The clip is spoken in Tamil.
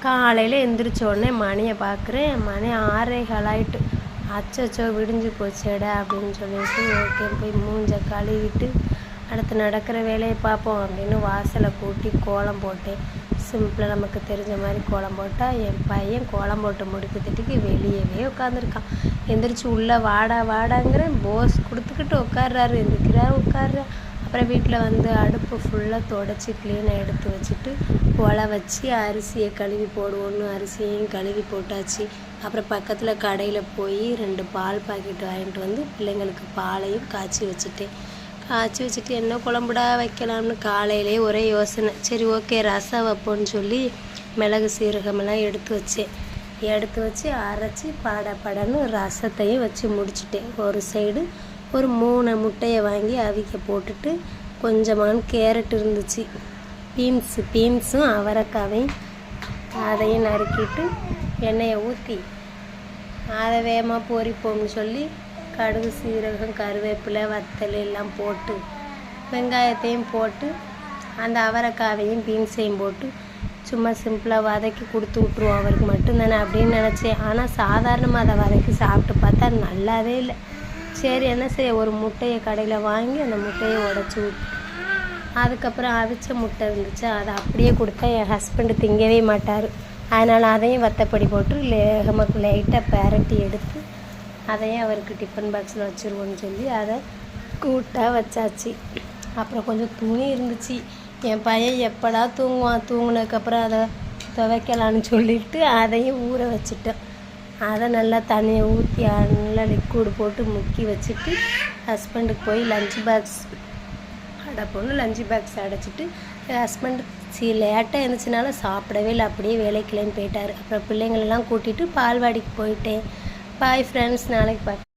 காலையில் எந்திரிச்ச உடனே மணியை பார்க்குறேன். மணி 6:15 ஆயிட்டு. அச்சச்சோ விடிஞ்சு போச்சேடா அப்படின்னு சொல்லிட்டு ஓகே போய் மூஞ்ச கழுவிட்டு அடுத்து நடக்கிற வேலையை பார்ப்போம் அப்படின்னு வாசலை கூட்டி கோலம் போட்டேன். சிம்பிளாக நமக்கு தெரிஞ்ச மாதிரி கோலம் போட்டால் என் பையன் கோலம் போட்டு முடிக்கிறதுக்கு வெளியவே உட்காந்துருக்கான். எந்திரிச்சு உள்ளே வாடா வாடாங்கிறேன். போஸ் கொடுத்துக்கிட்டு உட்கார்றாரு, எந்திரிக்கிறாரு உட்கார்ற. அப்புறம் வீட்டில் வந்து அடுப்பு ஃபுல்லாக தொடச்சி க்ளீனாக எடுத்து வச்சுட்டு ஒலை வச்சு அரிசியை கழுவி போடுவோன்னு அரிசியையும் கழுவி போட்டாச்சு. அப்புறம் பக்கத்தில் கடையில் போய் 2 பால் பாக்கெட் வாங்கிட்டு வந்து பிள்ளைங்களுக்கு பாலையும் காய்ச்சி வச்சுட்டு என்ன குழம்புடா வைக்கலாம்னு காலையிலே ஒரே யோசனை. சரி ஓகே ரசம் வைப்போன்னு சொல்லி மிளகு சீரகமெல்லாம் எடுத்து வச்சு அரைச்சி படன்னு ரசத்தையும் வச்சு முடிச்சிட்டேன். ஒரு சைடு ஒரு 3 முட்டையை வாங்கி அவிக்க போட்டுட்டு கொஞ்சமான கேரட் இருந்துச்சு, பீன்ஸும் அவரைக்காவையும் அதையும் நறுக்கிட்டு எண்ணெயை ஊற்றி அதை வேகமாக பொரிப்போம்னு சொல்லி கடுகு சீரகம் கருவேப்பிலை வத்தல் எல்லாம் போட்டு வெங்காயத்தையும் போட்டு அந்த அவரைக்காவையும் பீன்ஸையும் போட்டு சும்மா சிம்பிளாக வதக்கி கொடுத்து விட்ருவோம் அவருக்கு மட்டும்தானே அப்படின்னு நினச்சேன். ஆனால் சாதாரணமாக அதை வதக்கி சாப்பிட்டு பார்த்தா நல்லாவே இல்லை. சரி என்ன செய்ய, ஒரு முட்டையை கடையில் வாங்கி அந்த முட்டையை உடச்சி விட்டு அதுக்கப்புறம் அவிச்ச முட்டை இருந்துச்சு அதை அப்படியே கொடுத்தா என் ஹஸ்பண்டு திங்கவே மாட்டார். அதனால் அதையும் வத்தப்படி போட்டு நமக்கு லைட்டாக பெரட்டி எடுத்து அதையும் அவருக்கு டிஃபன் பாக்ஸில் வச்சுருவோன்னு சொல்லி அதை கூட்டாக வச்சாச்சு. அப்புறம் கொஞ்சம் துணி இருந்துச்சு. என் பையன் எப்படா தூங்குவான், தூங்குனதுக்கப்புறம் அதை துவைக்கலான்னு சொல்லிவிட்டு அதையும் ஊற வச்சுட்டேன். அதை நல்லா தண்ணியை ஊற்றி நல்லா லிக்விடு போட்டு முக்கி வச்சுட்டு ஹஸ்பண்டுக்கு போய் லஞ்ச் பாக்ஸ் அடைப்போன்னு லஞ்ச் பாக்ஸ் அடைச்சிட்டு ஹஸ்பண்டு லேட்டாக இருந்துச்சுனால சாப்பிடவே இல்லை, அப்படியே வேலைக்கு கிளம்பி போயிட்டார். அப்புறம் பிள்ளைங்களெல்லாம் கூட்டிகிட்டு பால்வாடிக்கு போயிட்டேன். பாய் ஃப்ரெண்ட்ஸ், நாளைக்கு பார்க்க.